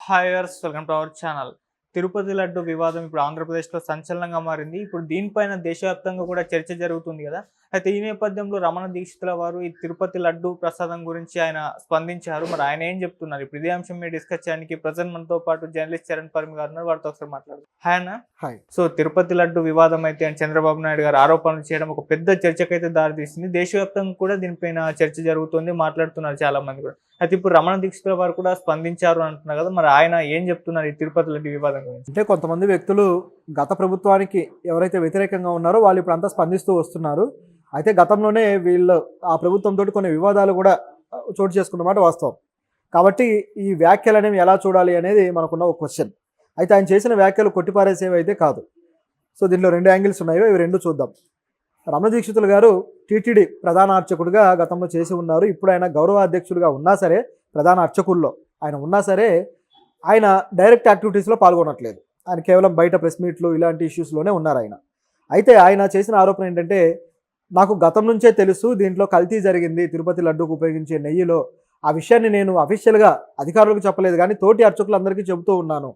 Hi viewers, welcome to our channel. Tirupati laddu వివాదం ఇప్పుడు ఆంధ్రప్రదేశ్‌లో సంచలనంగా మారింది. ఇప్పుడు దీనిపైన దేశవ్యాప్తంగా కూడా చర్చ జరుగుతుంది కదా! అయితే ఈ నేపథ్యంలో రమణ దీక్షితుల వారు ఈ తిరుపతి లడ్డు ప్రసాదం గురించి ఆయన స్పందించారు. మరి ఆయన ఏం చెప్తున్నారు? ఇప్పుడు ఇదే అంశం మీద డిస్కస్ చేయడానికి ప్రెజెంట్ మనతో పాటు జర్నలిస్ట్ చరణ్ పరమి గారు ఉన్నారు. వారితో ఒకసారి మాట్లాడదాం. హాయ్ అన్న. హాయ్. సో తిరుపతి లడ్డు వివాదం అయితే చంద్రబాబు నాయుడు గారు ఆరోపణలు చేయడం ఒక పెద్ద చర్చకైతే దారితీసింది. దేశవ్యాప్తంగా కూడా దీనిపైన చర్చ జరుగుతుంది, మాట్లాడుతున్నారు చాలా మంది కూడా. అయితే ఇప్పుడు రమణ దీక్షితుల వారు కూడా స్పందించారు అంటున్నారు కదా, మరి ఆయన ఏం చెప్తున్నారు ఈ తిరుపతి లడ్డు వివాదం గురించి? అంటే కొంతమంది వ్యక్తులు గత ప్రభుత్వానికి ఎవరైతే వ్యతిరేకంగా ఉన్నారో వాళ్ళు ఇప్పుడు అంతా స్పందిస్తూ వస్తున్నారు. అయితే గతంలోనే వీళ్ళు ఆ ప్రభుత్వంతో కొన్ని వివాదాలు కూడా చోటు చేసుకున్నమాట వాస్తవం. కాబట్టి ఈ వ్యాఖ్యలు అనేవి ఎలా చూడాలి అనేది మనకున్న ఒక క్వశ్చన్. అయితే ఆయన చేసిన వ్యాఖ్యలు కొట్టిపారేసేవి అయితే కాదు. సో దీంట్లో రెండు యాంగిల్స్ ఉన్నాయో ఇవి రెండు చూద్దాం. రమణ దీక్షితులు గారు టీటీడీ ప్రధాన అర్చకుడిగా గతంలో చేసి ఉన్నారు. ఇప్పుడు ఆయన గౌరవ అధ్యక్షుడిగా ఉన్నా సరే, ప్రధాన అర్చకుల్లో ఆయన ఉన్నా సరే, ఆయన డైరెక్ట్ యాక్టివిటీస్లో పాల్గొనట్లేదు. ఆయన కేవలం బయట ప్రెస్ మీట్లు ఇలాంటి ఇష్యూస్లోనే ఉన్నారు ఆయన. అయితే ఆయన చేసిన ఆరోపణ ఏంటంటే, నాకు గతం నుంచే తెలుసు దీంట్లో కల్తీ జరిగింది తిరుపతి లడ్డూకు ఉపయోగించే నెయ్యిలో. ఆ విషయాన్ని నేను అఫీషియల్గా అధికారులకు చెప్పలేదు, కానీ తోటి అర్చకులందరికీ చెబుతూ ఉన్నాను,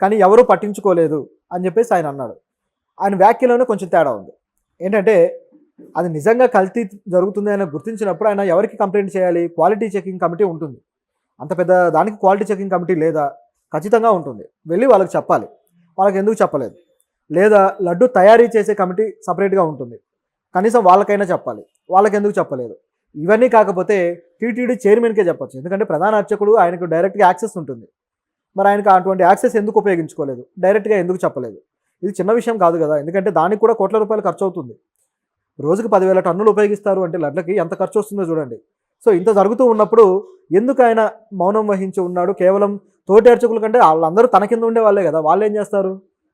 కానీ ఎవరూ పట్టించుకోలేదు అని చెప్పేసి ఆయన అన్నాడు. ఆయన వ్యాఖ్యలోనే కొంచెం తేడా ఉంది. ఏంటంటే, అది నిజంగా కల్తీ జరుగుతుంది అని గుర్తించినప్పుడు ఆయన ఎవరికి కంప్లైంట్ చేయాలి? క్వాలిటీ చెకింగ్ కమిటీ ఉంటుంది. అంత పెద్ద దానికి క్వాలిటీ చెకింగ్ కమిటీ లేదా? ఖచ్చితంగా ఉంటుంది. వెళ్ళి వాళ్ళకి చెప్పాలి. వాళ్ళకి ఎందుకు చెప్పలేదు? లేదా లడ్డు తయారీ చేసే కమిటీ సపరేట్గా ఉంటుంది, కనీసం వాళ్ళకైనా చెప్పాలి. వాళ్ళకి ఎందుకు చెప్పలేదు? ఇవన్నీ కాకపోతే టీటీడీ చైర్మన్కే చెప్పచ్చు, ఎందుకంటే ప్రధాన అర్చకుడు, ఆయనకు డైరెక్ట్గా యాక్సెస్ ఉంటుంది. మరి ఆయనకు అటువంటి యాక్సెస్ ఎందుకు ఉపయోగించుకోలేదు? డైరెక్ట్గా ఎందుకు చెప్పలేదు? ఇది చిన్న విషయం కాదు కదా, ఎందుకంటే దానికి కూడా కోట్ల రూపాయలు ఖర్చు అవుతుంది. రోజుకి 10,000 టన్నులు ఉపయోగిస్తారు అంటే లడ్లకి ఎంత ఖర్చు వస్తుందో చూడండి. సో ఇంత జరుగుతూ ఉన్నప్పుడు ఎందుకు ఆయన మౌనం వహించి ఉన్నాడు? కేవలం తోటి అర్చకుల కంటే వాళ్ళందరూ తన కింద ఉండే వాళ్ళే కదా, వాళ్ళు ఏం చేస్తారు?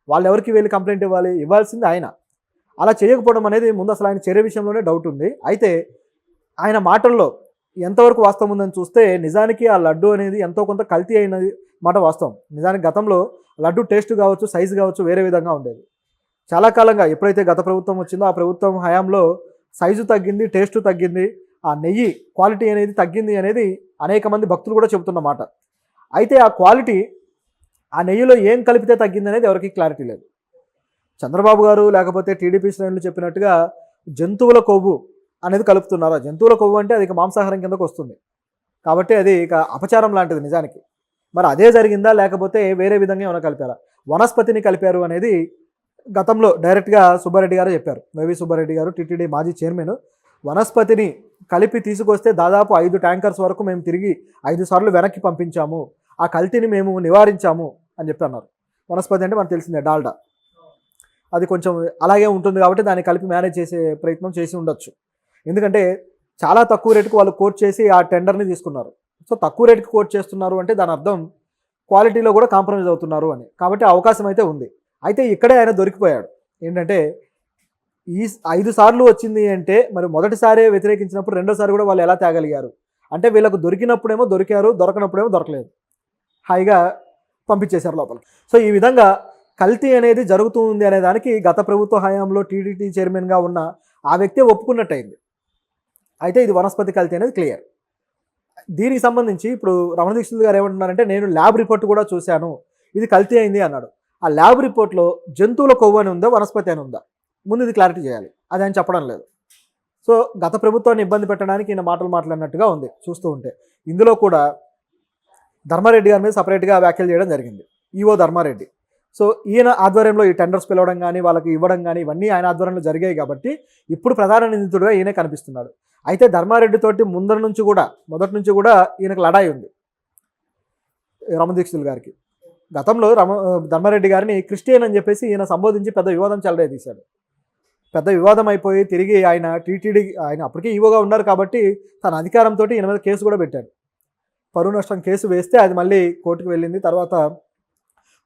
వాళ్ళు ఎవరికి వెళ్ళి కంప్లైంట్ ఇవ్వాలి? ఇవ్వాల్సింది ఆయన. అలా చేయకపోవడం అనేది ముందు అసలు ఆయన చర్య విషయంలోనే డౌట్ ఉంది. అయితే ఆయన మాటల్లో ఎంతవరకు వాస్తవం ఉందని చూస్తే, నిజానికి ఆ లడ్డు అనేది ఎంతో కొంత కల్తీ అయినది మాట వాస్తవం. నిజానికి గతంలో లడ్డు టేస్ట్ కావచ్చు, సైజు కావచ్చు వేరే విధంగా ఉండేది. చాలా కాలంగా ఎప్పుడైతే గత ప్రభుత్వం వచ్చిందో ఆ ప్రభుత్వం హయాంలో సైజు తగ్గింది, టేస్ట్ తగ్గింది, ఆ నెయ్యి క్వాలిటీ అనేది తగ్గింది అనేది అనేక మంది భక్తులు కూడా చెబుతున్నమాట. అయితే ఆ క్వాలిటీ, ఆ నెయ్యిలో ఏం కలిపితే తగ్గింది అనేది ఎవరికి క్లారిటీ లేదు. చంద్రబాబు గారు లేకపోతే టీడీపీ శ్రేణులు చెప్పినట్టుగా జంతువుల కొవ్వు అనేది కలుపుతున్నారు. జంతువుల కొవ్వు అంటే అది ఇక మాంసాహారం కిందకు వస్తుంది, కాబట్టి అది ఇక అపచారం లాంటిది నిజానికి. మరి అదే జరిగిందా లేకపోతే వేరే విధంగా ఏమైనా కలిపారా? వనస్పతిని కలిపారు అనేది గతంలో డైరెక్ట్గా సుబ్బారెడ్డి గారు చెప్పారు. వైవి సుబ్బారెడ్డి గారు, టీటీడీ మాజీ చైర్మన్, వనస్పతిని కలిపి తీసుకొస్తే దాదాపు 5 ట్యాంకర్స్ వరకు మేము తిరిగి 5 సార్లు వెనక్కి పంపించాము, ఆ కల్తీని మేము నివారించాము అని చెప్పి అన్నారు. వనస్పతి అంటే మనకు తెలిసిందే డాల్డా, అది కొంచెం అలాగే ఉంటుంది కాబట్టి దాన్ని కలిపి మేనేజ్ చేసే ప్రయత్నం చేసి ఉండొచ్చు. ఎందుకంటే చాలా తక్కువ రేటుకు వాళ్ళు కోట్ చేసి ఆ టెండర్ని తీసుకున్నారు. సో తక్కువ రేటుకి కోట్ చేస్తున్నారు అంటే దాని అర్థం క్వాలిటీలో కూడా కాంప్రమైజ్ అవుతున్నారు అని. కాబట్టి అవకాశం అయితే ఉంది. అయితే ఇక్కడే ఆయన దొరికిపోయాడు. ఏంటంటే, ఈ 5 సార్లు వచ్చింది అంటే మరి మొదటిసారే వ్యతిరేకించినప్పుడు రెండోసారి కూడా వాళ్ళు ఎలా తేగలిగారు? అంటే వీళ్ళకు దొరికినప్పుడేమో దొరికారు, దొరకనప్పుడేమో దొరకలేదు, హాయిగా పంపించేశారు లోపలికి. సో ఈ విధంగా కల్తీ అనేది జరుగుతూ ఉంది అనే దానికి గత ప్రభుత్వ హయాంలో టీటీడీ చైర్మన్గా ఉన్న ఆ వ్యక్తే ఒప్పుకున్నట్టయింది. అయితే ఇది వనస్పతి కల్తీ అనేది క్లియర్. దీనికి సంబంధించి ఇప్పుడు రమణ దీక్షితులు గారు ఏమంటున్నారంటే, నేను ల్యాబ్ రిపోర్ట్ కూడా చూశాను, ఇది కల్తీ అయింది అన్నాడు. ఆ ల్యాబ్ రిపోర్ట్లో జంతువుల కొవ్వు అని ఉందా, వనస్పతి అని ఉందా? ముందు ఇది క్లారిటీ చేయాలి. అది ఆయన చెప్పడం లేదు. సో గత ప్రభుత్వాన్ని ఇబ్బంది పెట్టడానికి ఈయన మాటలు మాట్లాడినట్టుగా ఉంది చూస్తూ ఉంటే. ఇందులో కూడా ధర్మారెడ్డి గారి మీద సపరేట్గా వ్యాఖ్యలు చేయడం జరిగింది, ఈవో ధర్మారెడ్డి. సో ఈయన ఆధ్వర్యంలో ఈ టెండర్స్ పిలవడం కానీ వాళ్ళకి ఇవ్వడం కానీ ఇవన్నీ ఆయన ఆధ్వర్యంలో జరిగాయి కాబట్టి ఇప్పుడు ప్రధాన నిందితుడుగా ఈయనే కనిపిస్తున్నాడు. అయితే ధర్మారెడ్డితోటి మొదటి నుంచి కూడా ఈయనకు లడాయి ఉంది రమణ దీక్షితులు గారికి. గతంలో ధర్మారెడ్డి గారిని క్రిస్టియన్ అని చెప్పేసి ఈయన సంబోధించి పెద్ద వివాదం చెలరేదీశాడు. పెద్ద వివాదం అయిపోయి తిరిగి ఆయన టీటీడీ, ఆయన అప్పటికే ఈవోగా ఉన్నారు కాబట్టి తన అధికారంతో ఈయన మీద కేసు కూడా పెట్టాడు. పరువు నష్టం కేసు వేస్తే అది మళ్ళీ కోర్టుకు వెళ్ళింది. తర్వాత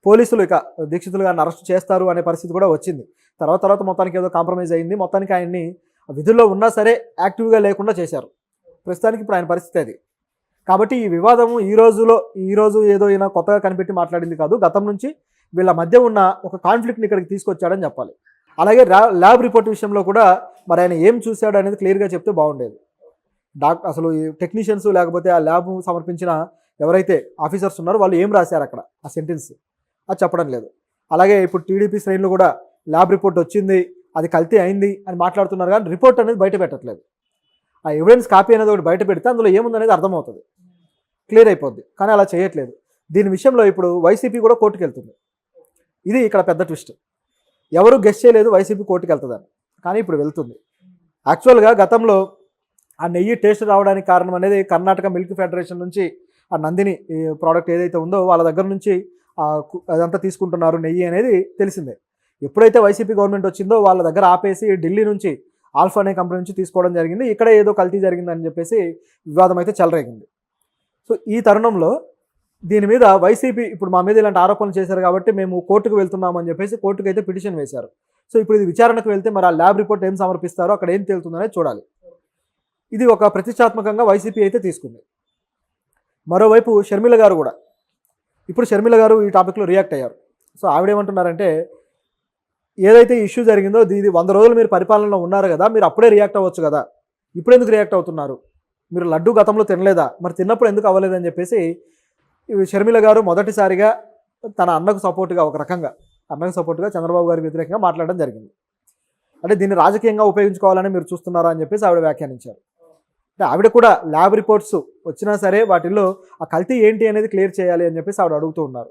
పోలీసులు ఇక దీక్షితులు గారిని అరెస్ట్ చేస్తారు అనే పరిస్థితి కూడా వచ్చింది. తర్వాత మొత్తానికి ఏదో కాంప్రమైజ్ అయింది. మొత్తానికి ఆయన్ని విధుల్లో ఉన్నా సరే యాక్టివ్గా లేకుండా చేశారు. ప్రస్తుతానికి ఇప్పుడు ఆయన పరిస్థితి అది. కాబట్టి ఈ వివాదము ఈ రోజు ఏదో ఈయన కొత్తగా కనిపెట్టి మాట్లాడింది కాదు. గతం నుంచి వీళ్ళ మధ్య ఉన్న ఒక కాన్ఫ్లిక్ట్ని ఇక్కడికి తీసుకొచ్చాడని చెప్పాలి. అలాగే ల్యాబ్ రిపోర్ట్ విషయంలో కూడా మరి ఆయన ఏం చూశాడు అనేది క్లియర్గా చెప్తే బాగుండేది. అసలు ఈ టెక్నీషియన్స్ లేకపోతే ఆ ల్యాబ్ సమర్పించిన ఎవరైతే ఆఫీసర్స్ ఉన్నారో వాళ్ళు ఏం రాశారు అక్కడ ఆ సెంటెన్స్ అది చెప్పడం లేదు. అలాగే ఇప్పుడు టీడీపీ శ్రేణులు కూడా ల్యాబ్ రిపోర్ట్ వచ్చింది, అది కల్తీ అయింది అని మాట్లాడుతున్నారు, కానీ రిపోర్ట్ అనేది బయట పెట్టట్లేదు. ఆ ఎవిడెన్స్ కాపీ అనేది ఒకటి బయట పెడితే అందులో ఏముందనేది అర్థమవుతుంది, క్లియర్ అయిపోద్ది. కానీ అలా చేయట్లేదు. దీని విషయంలో ఇప్పుడు వైసీపీ కూడా కోర్టుకు వెళ్తుంది. ఇది ఇక్కడ పెద్ద ట్విస్ట్. ఎవరు గెస్ చేయలేదు వైసీపీ కోర్టుకు వెళ్తుందని, కానీ ఇప్పుడు వెళ్తుంది. యాక్చువల్గా గతంలో ఆ నెయ్యి టేస్ట్ రావడానికి కారణం అనేది కర్ణాటక మిల్క్ ఫెడరేషన్ నుంచి ఆ నందిని ప్రోడక్ట్ ఏదైతే ఉందో వాళ్ళ దగ్గర నుంచి అదంతా తీసుకుంటున్నారు నెయ్యి అనేది తెలిసిందే. ఎప్పుడైతే వైసీపీ గవర్నమెంట్ వచ్చిందో వాళ్ళ దగ్గర ఆపేసి ఢిల్లీ నుంచి ఆల్ఫా అనే కంపెనీ నుంచి తీసుకోవడం జరిగింది. ఇక్కడ ఏదో కల్తీ జరిగిందని చెప్పేసి వివాదం అయితే చెలరేగింది. సో ఈ తరుణంలో దీని మీద వైసీపీ ఇప్పుడు మా మీద ఇలాంటి ఆరోపణలు చేశారు కాబట్టి మేము కోర్టుకు వెళ్తున్నామని చెప్పేసి కోర్టుకు అయితే పిటిషన్ వేశారు. సో ఇప్పుడు ఇది విచారణకు వెళ్తే మరి ఆ ల్యాబ్ రిపోర్ట్ ఏం సమర్పిస్తారో అక్కడ ఏం తేలుతుందనేది చూడాలి. ఇది ఒక ప్రతిష్టాత్మకంగా వైసీపీ అయితే తీసుకుంది. మరోవైపు షర్మిల గారు కూడా ఇప్పుడు షర్మిల గారు ఈ టాపిక్లో రియాక్ట్ అయ్యారు. సో ఆవిడేమంటున్నారంటే, ఏదైతే ఇష్యూ జరిగిందో ఇది 100 రోజులు మీరు పరిపాలనలో ఉన్నారు కదా, మీరు అప్పుడే రియాక్ట్ అవ్వచ్చు కదా, ఇప్పుడు ఎందుకు రియాక్ట్ అవుతున్నారు, మీరు లడ్డు గతంలో తినలేదా, మరి తిన్నప్పుడు ఎందుకు అవ్వలేదని చెప్పేసి షర్మిల గారు మొదటిసారిగా తన అన్నకు సపోర్ట్గా ఒక రకంగా అన్నకు సపోర్ట్గా చంద్రబాబు గారికి వ్యతిరేకంగా మాట్లాడడం జరిగింది. అంటే దీన్ని రాజకీయంగా ఉపయోగించుకోవాలని మీరు చూస్తున్నారా అని చెప్పేసి ఆవిడ వ్యాఖ్యానించారు. అంటే ఆవిడ కూడా ల్యాబ్ రిపోర్ట్స్ వచ్చినా సరే వాటిల్లో ఆ కల్తీ ఏంటి అనేది క్లియర్ చేయాలి అని చెప్పేసి ఆవిడ అడుగుతూ ఉన్నారు.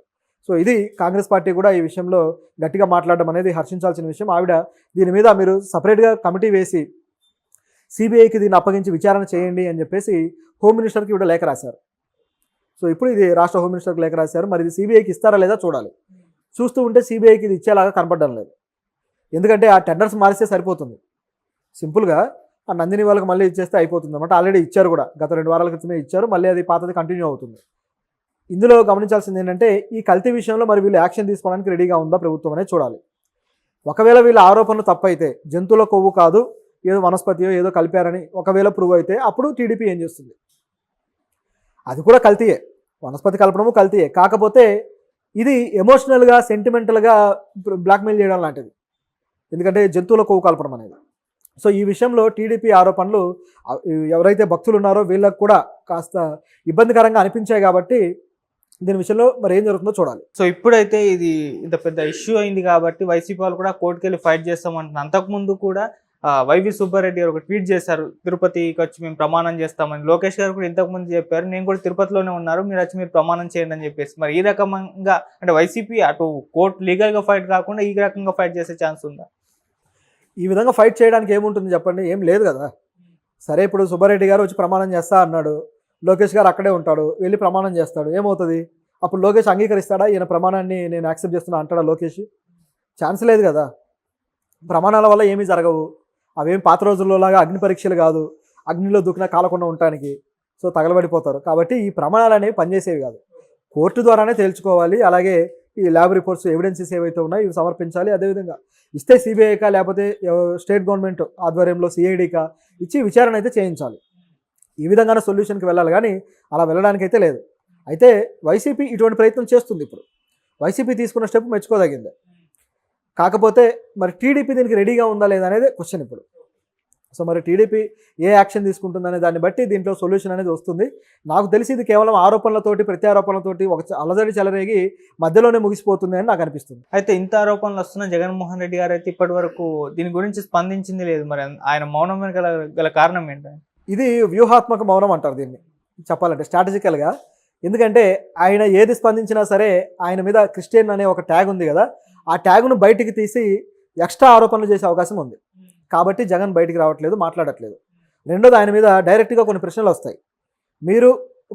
సో ఇది కాంగ్రెస్ పార్టీ కూడా ఈ విషయంలో గట్టిగా మాట్లాడడం అనేది హర్షించాల్సిన విషయం. ఆవిడ దీని మీద మీరు సపరేట్గా కమిటీ వేసి సిబిఐకి దీన్ని అప్పగించి విచారణ చేయండి అని చెప్పేసి హోమ్ మినిస్టర్కి ఇవిడ లేఖ రాశారు. సో ఇప్పుడు ఇది రాష్ట్ర హోమ్ మినిస్టర్కి లేఖ రాశారు. మరి ఇది సిబిఐకి ఇస్తారా లేదా చూడాలి. చూస్తూ ఉంటే సిబిఐకి ఇది ఇచ్చేలాగా కనపడడం లేదు. ఎందుకంటే ఆ టెండర్స్ మారిస్తే సరిపోతుంది, సింపుల్గా ఆ నందిని వాళ్ళకి మళ్ళీ ఇచ్చేస్తే అయిపోతుంది అనమాట. ఆల్రెడీ ఇచ్చారు కూడా, గత 2 వారాల క్రితమే ఇచ్చారు, మళ్ళీ అది పాతది కంటిన్యూ అవుతుంది. ఇందులో గమనించాల్సింది ఏంటంటే ఈ కల్తీ విషయంలో మరి వీళ్ళు యాక్షన్ తీసుకోవడానికి రెడీగా ఉందా ప్రభుత్వం అనేది చూడాలి. ఒకవేళ వీళ్ళ ఆరోపణలు తప్పైతే, జంతువుల కొవ్వు కాదు ఏదో వనస్పతియో ఏదో కలిపారని ఒకవేళ ప్రూవ్ అయితే అప్పుడు టీడీపీ ఏం చేస్తుంది, అది కూడా కల్తీయే, వనస్పతి కలపడము కల్తీయే. కాకపోతే ఇది ఎమోషనల్గా సెంటిమెంటల్గా బ్లాక్మెయిల్ చేయడం లాంటిది, ఎందుకంటే జంతువుల కొవ్వు కలపడం అనేది. సో ఈ విషయంలో టీడీపీ ఆరోపణలు ఎవరైతే భక్తులు ఉన్నారో వీళ్ళకు కూడా కాస్త ఇబ్బందికరంగా అనిపించాయి కాబట్టి దీని విషయంలో మరి ఏం జరుగుతుందో చూడాలి. సో ఇప్పుడైతే ఇది ఇంత పెద్ద ఇష్యూ అయింది కాబట్టి వైసీపీ వాళ్ళు కూడా కోర్టుకు వెళ్ళి ఫైట్ చేస్తామంటున్నారు. అంతకుముందు కూడా వైవి సుబ్బారెడ్డి గారు ఒక ట్వీట్ చేశారు, తిరుపతికి వచ్చి మేము ప్రమాణం చేస్తామని. లోకేష్ గారు కూడా ఇంతకుముందు చెప్పారు, నేను కూడా తిరుపతిలోనే ఉన్నారు, మీరు వచ్చి మీరు ప్రమాణం చేయండి అని చెప్పేసి. మరి ఈ రకంగా అంటే వైసీపీ అటు కోర్టు లీగల్గా ఫైట్ కాకుండా ఈ రకంగా ఫైట్ చేసే ఛాన్స్ ఉందా? ఈ విధంగా ఫైట్ చేయడానికి ఏముంటుంది చెప్పండి, ఏం లేదు కదా. సరే ఇప్పుడు సుబ్బారెడ్డి గారు వచ్చి ప్రమాణం చేస్తా అన్నాడు, లోకేష్ గారు అక్కడే ఉంటాడు, వెళ్ళి ప్రమాణం చేస్తాడు, ఏమవుతుంది? అప్పుడు లోకేష్ అంగీకరిస్తాడా ఈయన ప్రమాణాన్ని నేను యాక్సెప్ట్ చేస్తున్నా అంటాడా లోకేష్? ఛాన్స్ లేదు కదా. ప్రమాణాల వల్ల ఏమీ జరగవు, అవేం పాత రోజుల్లోలాగా అగ్ని పరీక్షలు కాదు, అగ్నిలో దూకినా కాలకుండా ఉండటానికి. సో తగలబడిపోతారు. కాబట్టి ఈ ప్రమాణాలు అనేవి పనిచేసేవి కాదు, కోర్టు ద్వారానే తేల్చుకోవాలి. అలాగే ఈ ల్యాబ్ రిపోర్ట్స్ ఎవిడెన్సెస్ ఏవైతే ఉన్నాయో ఇవి సమర్పించాలి. అదేవిధంగా ఇస్తే సిబిఐకా లేకపోతే స్టేట్ గవర్నమెంట్ ఆధ్వర్యంలో సిఐడికా ఇచ్చి విచారణ అయితే చేయించాలి. ఈ విధంగానే సొల్యూషన్కి వెళ్ళాలి, కానీ అలా వెళ్ళడానికి అయితే లేదు. అయితే వైసీపీ ఇటువంటి ప్రయత్నం చేస్తుంది. ఇప్పుడు వైసీపీ తీసుకున్న స్టెప్ మెచ్చుకోదగిందే. కాకపోతే మరి టీడీపీ దీనికి రెడీగా ఉందా లేదా అనేది క్వశ్చన్ ఇప్పుడు. సో మరి టీడీపీ ఏ యాక్షన్ తీసుకుంటుందనే దాన్ని బట్టి దీంట్లో సొల్యూషన్ అనేది వస్తుంది. నాకు తెలిసి ఇది కేవలం ఆరోపణలతోటి ప్రత్యారోపణలతోటి ఒక అలజడి చెలరేగి మధ్యలోనే ముగిసిపోతుంది అని నాకు అనిపిస్తుంది. అయితే ఇంత ఆరోపణలు వస్తున్న జగన్మోహన్ రెడ్డి గారు అయితే ఇప్పటి వరకు దీని గురించి స్పందించింది లేదు. మరి ఆయన మౌనం గల కారణం ఏంటంటే, ఇది వ్యూహాత్మక మౌనం అంటారు దీన్ని చెప్పాలంటే, స్ట్రాటజికల్గా. ఎందుకంటే ఆయన ఏది స్పందించినా సరే ఆయన మీద క్రిస్టియన్ అనే ఒక ట్యాగ్ ఉంది కదా, ఆ ట్యాగ్ను బయటికి తీసి ఎక్స్ట్రా ఆరోపణలు చేసే అవకాశం ఉంది. కాబట్టి జగన్ బయటికి రావట్లేదు, మాట్లాడట్లేదు. రెండోది, ఆయన మీద డైరెక్ట్గా కొన్ని ప్రశ్నలు వస్తాయి. మీరు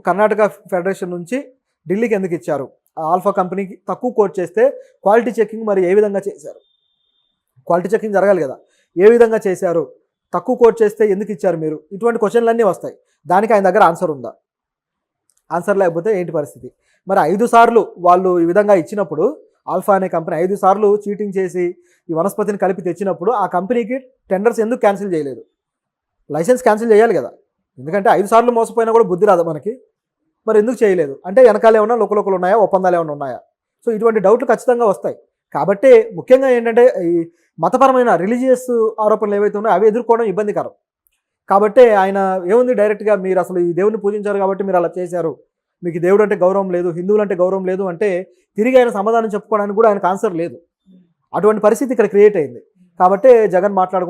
కర్ణాటక ఫెడరేషన్ నుంచి ఢిల్లీకి ఎందుకు ఇచ్చారు, ఆల్ఫా కంపెనీకి తక్కువ కోట్ చేస్తే క్వాలిటీ చెకింగ్ మరి ఏ విధంగా చేశారు, క్వాలిటీ చెకింగ్ జరగాలి కదా, ఏ విధంగా చేశారు, తక్కువ కోట్ చేస్తే ఎందుకు ఇచ్చారు మీరు, ఇటువంటి క్వశ్చన్లన్నీ వస్తాయి. దానికి ఆయన దగ్గర ఆన్సర్ ఉందా? ఆన్సర్ లేకపోతే ఏంటి పరిస్థితి? మరి 5 సార్లు వాళ్ళు ఈ విధంగా ఇచ్చినప్పుడు, ఆల్ఫా అనే కంపెనీ 5 సార్లు చీటింగ్ చేసి ఈ వనస్పతిని కలిపి తెచ్చినప్పుడు ఆ కంపెనీకి టెండర్స్ ఎందుకు క్యాన్సిల్ చేయలేదు? లైసెన్స్ క్యాన్సిల్ చేయాలి కదా, ఎందుకంటే 5 సార్లు మోసపోయినా కూడా బుద్ధి రాదు మనకి. మరి ఎందుకు చేయలేదు అంటే వెనకాల ఏమన్నా లోకలోకలు ఉన్నాయా, ఒప్పందాలు ఏమైనా ఉన్నాయా? సో ఇటువంటి డౌట్లు ఖచ్చితంగా వస్తాయి. కాబట్టి ముఖ్యంగా ఏంటంటే ఈ మతపరమైన రిలీజియస్ ఆరోపణలు ఏవైతే ఉన్నాయో అవి ఎదుర్కోవడం ఇబ్బందికరం. కాబట్టి ఆయన ఏముంది, డైరెక్ట్గా మీరు అసలు ఈ దేవుని పూజించారు కాబట్టి మీరు అలా చేశారు, మీకు దేవుడు అంటే గౌరవం లేదు, హిందువులు అంటే గౌరవం లేదు అంటే తిరిగి ఆయన సమాధానం చెప్పుకోవడానికి కూడా ఆయనకు ఆన్సర్ లేదు. అటువంటి పరిస్థితి ఇక్కడ క్రియేట్ అయింది. కాబట్టే జగన్ మాట్లాడుకుంటున్నారు.